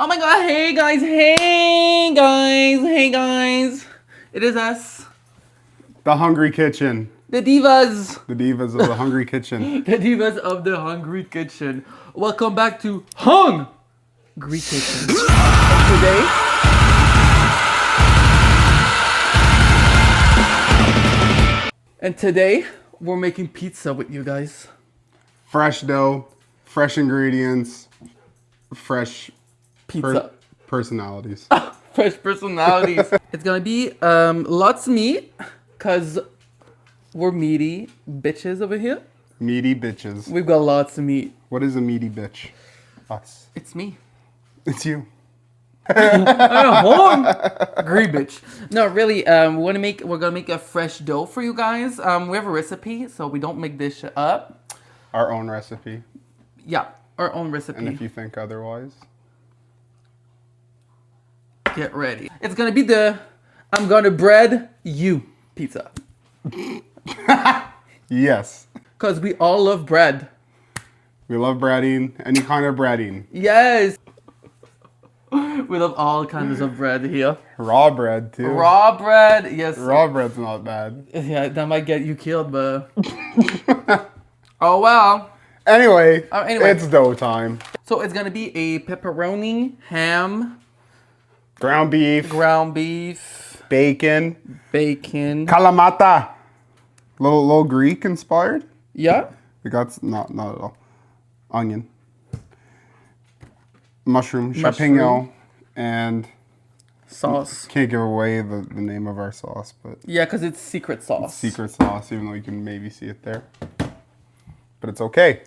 Oh my god, hey guys, hey guys, hey guys. It is us. The Hungry Kitchen. The divas. The divas of the Hungry Kitchen. The divas of the Hungry Kitchen. Welcome back to Hungry Kitchen. And today, we're making pizza with you guys. Fresh dough, fresh ingredients, fresh Pizza. personalities. Fresh personalities. It's gonna be lots of meat, cause we're meaty bitches over here. Meaty bitches. We've got lots of meat. What is a meaty bitch? Us. It's me. It's you. Hungry bitch. No, really. We're gonna make a fresh dough for you guys. We have a recipe, so we don't make this shit up. Our own recipe. Yeah, our own recipe. And if you think otherwise, get ready. It's gonna be the I'm gonna bread you pizza. yes. Cause we all love bread. We love breading, any kind of breading. Yes. We love all kinds of bread here. Raw bread too. Raw bread, yes. Raw bread's not bad. Yeah, that might get you killed, but oh well. Anyway, anyway, it's dough time. So it's gonna be a pepperoni, ham, ground beef, bacon, kalamata, little Greek inspired. Yeah. We got not at all. Onion, mushroom, champignon, and sauce. Can't give away the name of our sauce, but yeah, because it's secret sauce. It's secret sauce, even though you can maybe see it there. But it's okay.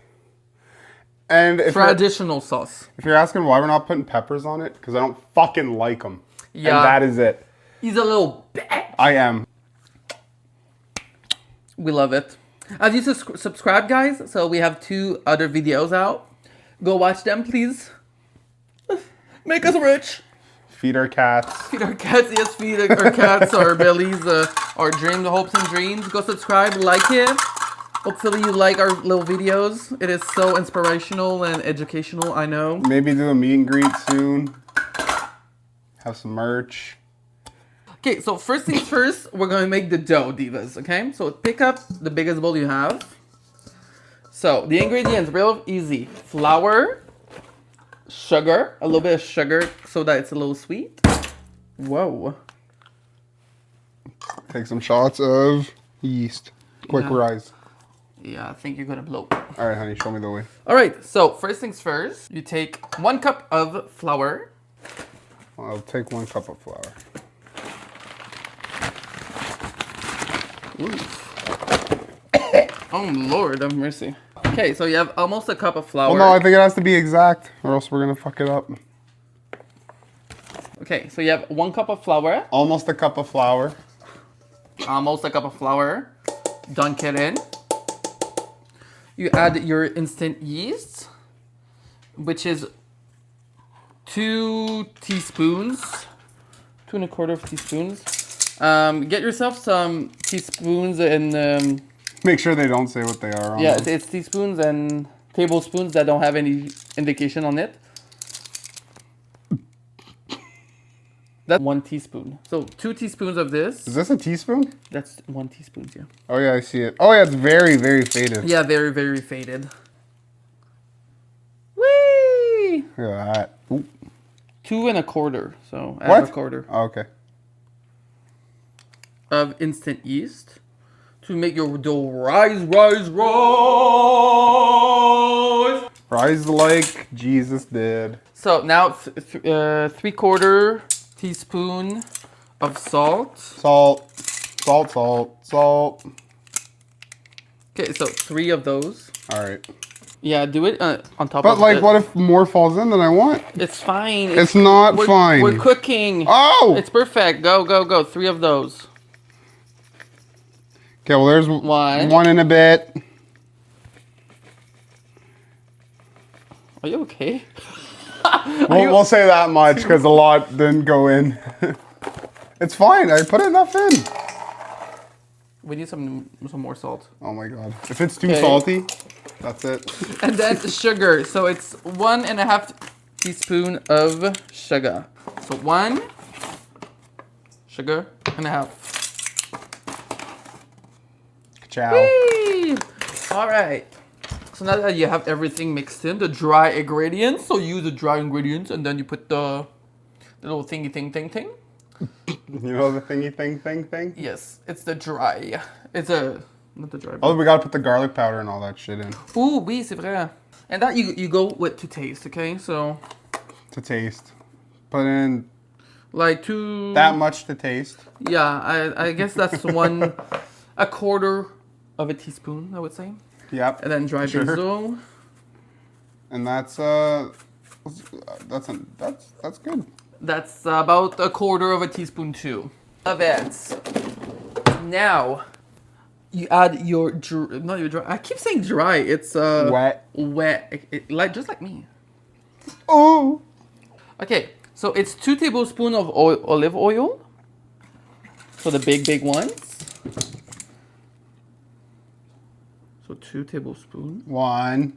And if traditional sauce. If you're asking why we're not putting peppers on it, because I don't fucking like them. Yeah. And that is it. He's a little bitch. I am. We love it. As you subscribe, guys, so we have 2 other videos out. Go watch them, please. Make us rich. Feed our cats. Feed our cats, yes, feed our cats, our bellies, our dreams, hopes and dreams. Go subscribe, like it. Hopefully you like our little videos. It is so inspirational and educational, I know. Maybe do a meet and greet soon. Have some merch. Okay, so first things first, we're going to make the dough, divas, okay? So pick up the biggest bowl you have. So the ingredients, real easy. Flour, sugar, a little bit of sugar so that it's a little sweet. Whoa. Take some shots of yeast. Quick rise. Yeah, I think you're going to blow. All right, honey, show me the way. All right, so first things first, you take 1 cup of flour. I'll take 1 cup of flour. Oh Lord have mercy. Okay, so you have almost a cup of flour. Well, no, I think it has to be exact, or else we're gonna fuck it up. Okay, so you have 1 cup of flour. Almost a cup of flour. Almost a cup of flour. Dunk it in. You add your instant yeast, which is 2 teaspoons. 2 1/4 teaspoons. Get yourself some teaspoons and make sure they don't say what they are. Yeah, it's teaspoons and tablespoons that don't have any indication on it. That's 1 teaspoon. So 2 teaspoons of this. Is this a teaspoon? That's 1 teaspoon, yeah. Oh yeah, I see it. Oh yeah, it's very, very faded. Yeah, very, very faded. Whee! Look at that. Ooh. 2 1/4. So add what? a quarter. Oh, okay. Of instant yeast to make your dough rise. Rise like Jesus did. So now 3/4 teaspoon of salt. Salt. Okay, so 3 of those. All right. Yeah, do it on top of But like, it. what if more falls in than I want? It's fine. It's not fine. We're cooking. Oh! It's perfect. Go. 3 of those. Okay, well, there's 1 in a bit. Are you okay? We'll say that much because a lot didn't go in. It's fine. I put enough in. We need some more salt. Oh my god. If it's too salty, that's it. And then sugar. So it's 1 1/2 teaspoon of sugar. So 1 sugar and a half. Ciao. Whee! All right. So now that you have everything mixed in, the dry ingredients, so use the dry ingredients and then you put the little thingy thing. You know the thingy thing? Yes, it's the dry. It's not the dry. Oh, we gotta put the garlic powder and all that shit in. Ooh, oui, c'est vrai. And that you go with to taste, okay? So To taste. Put in like 2. that much to taste. Yeah, I guess that's 1/4 of a teaspoon, I would say. Yep. And then dry basil. And that's good. That's about 1/4 of a teaspoon too. Of it. Now, you add your not your dry. I keep saying dry. It's Wet. Like just like me. Oh. Okay, so it's 2 tablespoons of olive oil. So the big ones. So 2 tablespoons. 1,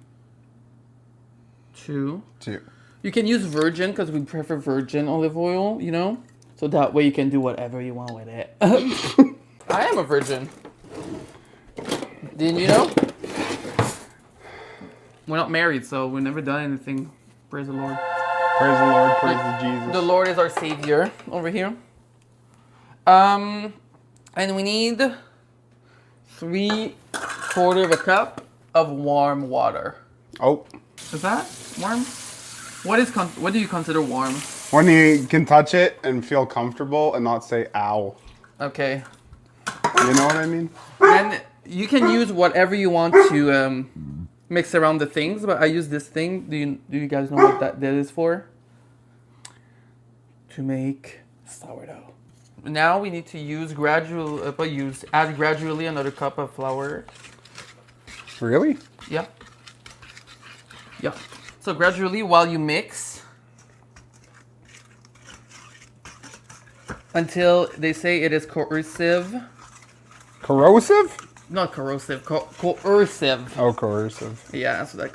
2. 2. You can use virgin because we prefer virgin olive oil, you know? So that way you can do whatever you want with it. I am a virgin. Didn't you know? We're not married, so we've never done anything. Praise the Lord. Praise the Lord. Praise the Jesus. The Lord is our savior over here. And we need 3/4 of a cup of warm water. Oh. Is that warm? What do you consider warm? When you can touch it and feel comfortable and not say ow. Okay. You know what I mean? And you can use whatever you want to mix around the things, but I use this thing. Do you guys know what that is for? To make sourdough. Now we need to add gradually another cup of flour. Really? Yeah. Yeah. So gradually while you mix until they say it is coercive. Corrosive? Not corrosive, coercive. Oh, coercive. Yeah, so like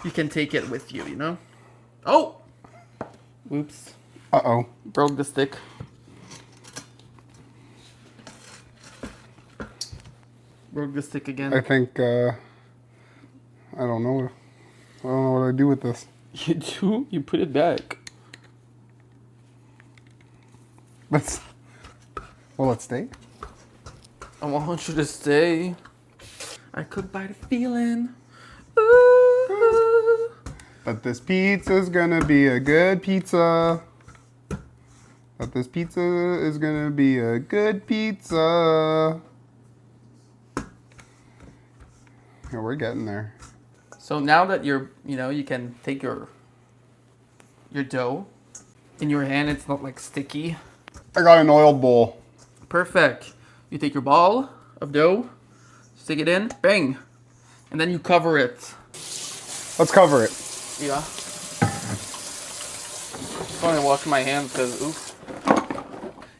you can take it with you, you know? Oh! Oops. Uh-oh. Broke the stick. Broke the stick again. I think, I don't know. I don't know what I do with this. You do? You put it back. Will it stay? I want you to stay. I cook by the feeling. Ooh. That this pizza's gonna be a good pizza. That this pizza is gonna be a good pizza. Yeah, we're getting there. So now that you can take your dough in your hand, it's not like sticky. I got an oiled bowl. Perfect. You take your ball of dough, stick it in, bang, and then you cover it. Let's cover it. Yeah. I'm gonna wash my hands because oops.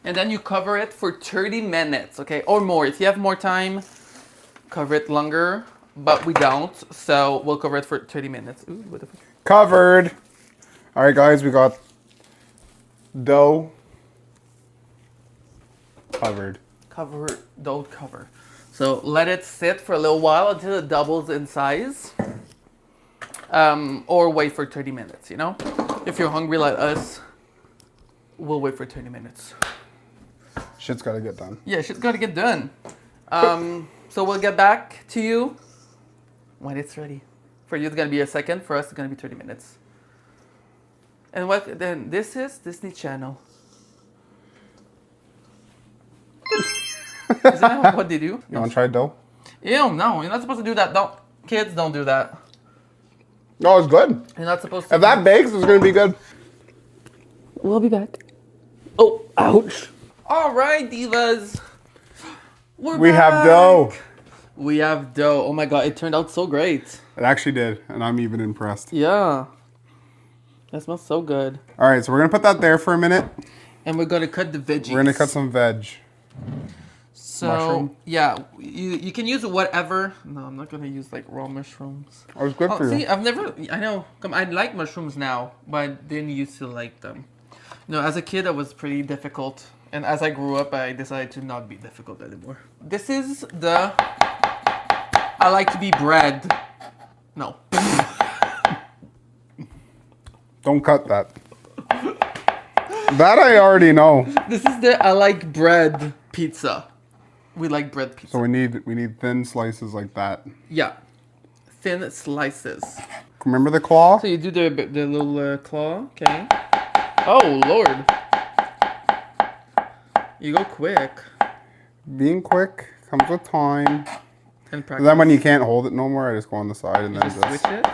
And then you cover it for 30 minutes, okay, or more. If you have more time, cover it longer. But we don't, so we'll cover it for 30 minutes. Ooh, what the fuck? Covered. All right, guys, we got dough covered. Don't cover. So let it sit for a little while until it doubles in size. Or wait for 30 minutes, you know? If you're hungry like us, we'll wait for 30 minutes. Shit's gotta get done. Yeah, shit's gotta get done. So we'll get back to you when it's ready. For you, it's gonna be a second. For us, it's gonna be 30 minutes. And what? Then this is Disney Channel. Isn't that what they do? You wanna try dough? Ew, no, you're not supposed to do that. Kids don't do that. No, it's good. You're not supposed to. If that bakes, it's gonna be good. We'll be back. Oh, ouch. All right, divas. We have dough. We have dough. Oh my god, it turned out so great. It actually did, and I'm even impressed. Yeah. That smells so good. All right, so we're gonna put that there for a minute. And we're gonna cut the veggies. We're gonna cut some veg. So Mushroom? yeah, you can use whatever. No, I'm not gonna use like raw mushrooms. Oh, it's good for See, you. I've never. I know. I like mushrooms now, but I didn't used to like them. No, as a kid, I was pretty difficult, and as I grew up, I decided to not be difficult anymore. This is the. I like to be bread. No. Don't cut that. That I already know. This is the I like bread pizza. We like bread pizza. So we need thin slices like that. Yeah, thin slices. Remember the claw? So you do the little claw, okay? Oh Lord, you go quick Being quick comes with time. and practice. Then when you can't hold it no more, I just go on the side and then Just switch it.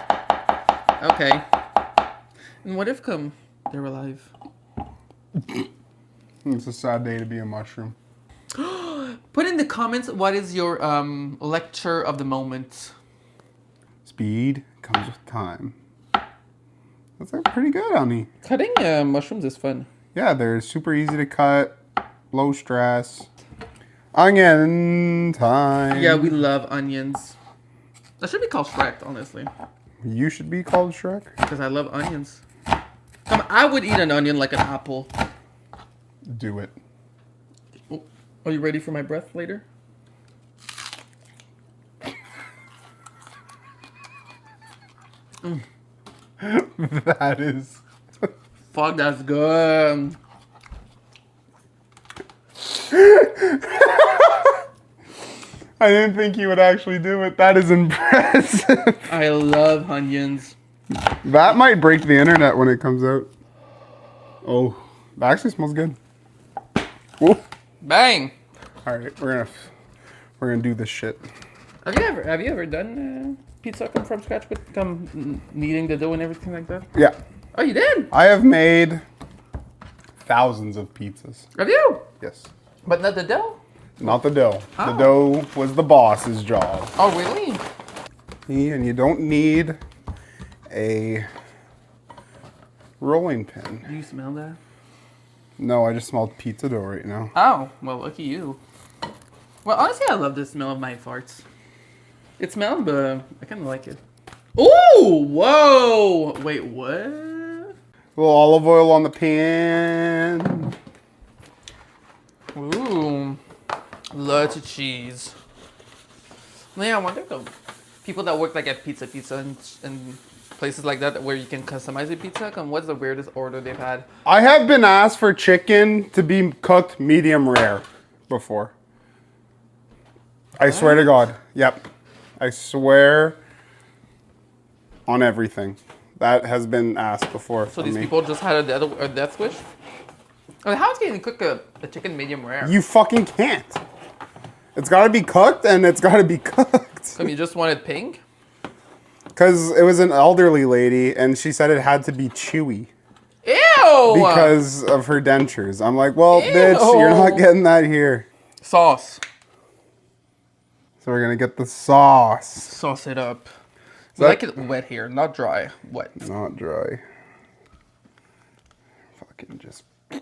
Okay. And what if they're alive? It's a sad day to be a mushroom. Put in the comments what is your lecture of the moment. Speed comes with time. That's like pretty good, honey. Cutting mushrooms is fun. Yeah, they're super easy to cut, low stress. Onion time. Yeah, we love onions. That should be called Shrek, honestly, You should be called Shrek. because I love onions. I would eat an onion like an apple. Do it. Oh, are you ready for my breath later? That is. Fuck, that's good. I didn't think you would actually do it. That is impressive. I love onions. That might break the internet when it comes out. Oh, that actually smells good. Woo. Bang. All right, we're gonna do this shit. Have you ever done pizza from scratch with kneading the dough and everything like that? Yeah, Oh, you did? I have made thousands of pizzas. Have you? Yes, But not the dough? not the dough. The Oh. dough was the boss's job. Oh, really? And you don't need a rolling pin. Do you smell that? No, I just smelled pizza dough right now. Oh, well, lucky you. Well, honestly, I love the smell of my farts. It smells, but I kind of like it. Ooh! Whoa! Wait, what? A little olive oil on the pan. Ooh. Lots of cheese. Yeah, I wonder if people that work like at Pizza and places like that where you can customize a pizza, what's the weirdest order they've had? I have been asked for chicken to be cooked medium rare before. I swear to God. Yep. I swear on everything. That has been asked before. So these people just had a death wish? I mean, how can you cook a chicken medium rare? You fucking can't. It's got to be cooked and it's got to be cooked. So you just wanted pink? Because it was an elderly lady and she said it had to be chewy Ew! because of her dentures. I'm like, well, Ew. bitch, you're not getting that here. Sauce. So we're going to get the sauce. Sauce it up. We that- like it wet here, not dry. Wet. Not dry. Fucking just. Look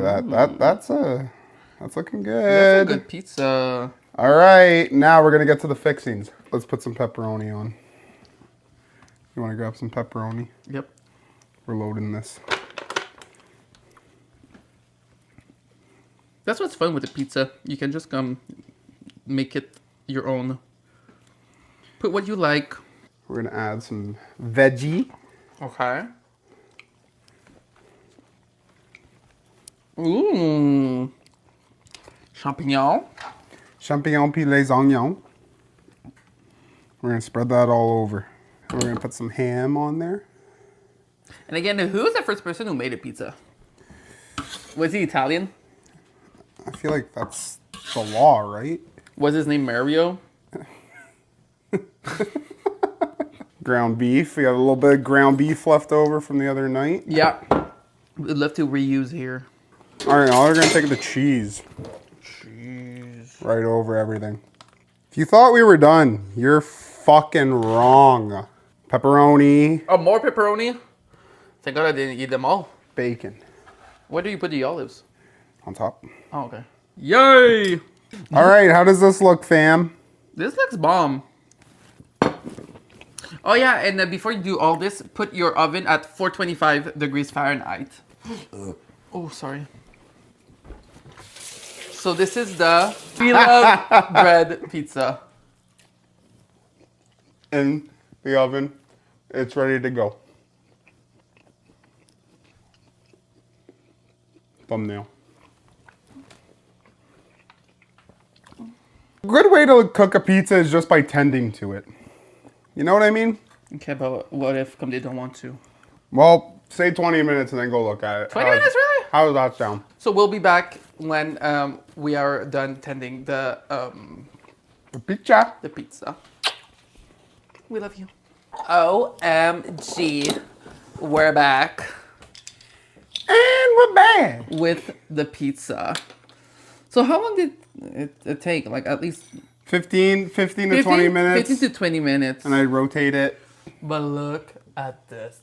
at that. That's looking That's good. a good pizza. All right, now we're gonna get to the fixings. Let's put some pepperoni on. You want to grab some pepperoni? Yep. We're loading this. That's what's fun with the pizza. You can just make it your own. Put what you like. We're gonna add some veggie. Okay. Ooh. Champignon. Champignon puis les oignons. We're gonna spread that all over. We're gonna put some ham on there. And again, who was the first person who made a pizza? Was he Italian? I feel like that's the law, right? Was his name Mario? Ground beef. We have a little bit of ground beef left over from the other night. Yeah. We'd love to reuse here. All right, now we're gonna take the cheese Cheese. right over everything. If you thought we were done, you're fucking wrong. Pepperoni, Oh, more pepperoni? Thank God I didn't eat them all. bacon Where do you put the olives? on top. Oh, okay. Yay! All right, how does this look, fam? This looks bomb. Oh yeah, and before you do all this, put your oven at 425 degrees Fahrenheit. Oh, sorry. So this is the We Love Bread Pizza. In the oven, it's ready to go. Thumbnail. A good way to cook a pizza is just by tending to it. You know what I mean? Okay, but what if they don't want to? Well, say 20 minutes and then go look at it. 20 minutes, really? How does that sound? So we'll be back when we are done tending the Pizza. pizza. We love you. OMG. We're back And we're back. with the pizza. So how long did it take? Like at least 15 to 20 minutes. 15 to 20 minutes. And I rotate it. But look at this,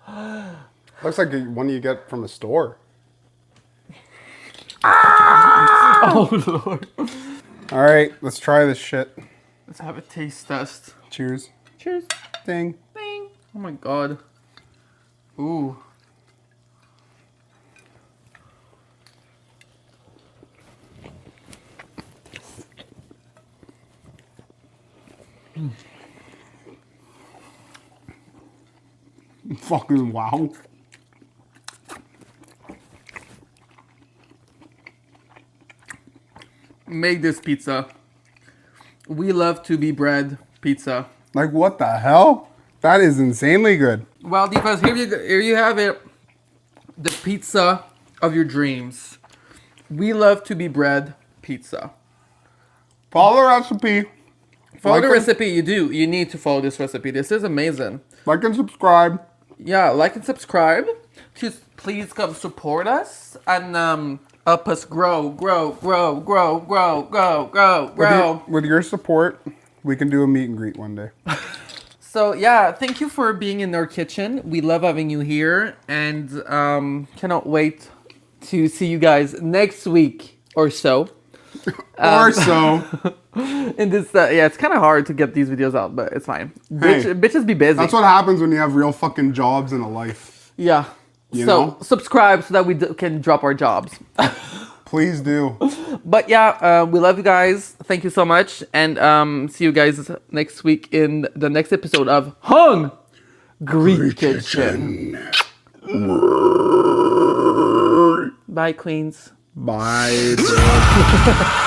divas. Looks like one you get from a store. Oh, Lord. All right, let's try this shit. Let's have a taste test. Cheers. Cheers. Ding. Bing. Oh, my God. Ooh. Fucking wow. Make this pizza. We love to be bread pizza. Like, what the hell? That is insanely good. Well, divas, here you have it. The pizza of your dreams. We love to be bread pizza. Follow the recipe. Follow the recipe. You do. You need to follow this recipe. This is amazing. Like and subscribe. Yeah, like and subscribe. Please come support us and help us grow. With your support, we can do a meet and greet one day. So yeah, thank you for being in our kitchen. We love having you here, and cannot wait to see you guys next week or so. Or so. In this, yeah, it's kind of hard to get these videos out, but it's fine. Bitches be busy. That's what happens when you have real fucking jobs and a life. Yeah. You so know? subscribe so that we can drop our jobs. Please do. But yeah, we love you guys. Thank you so much, and see you guys next week in the next episode of Hungry Kitchen. Bye, queens. Bye.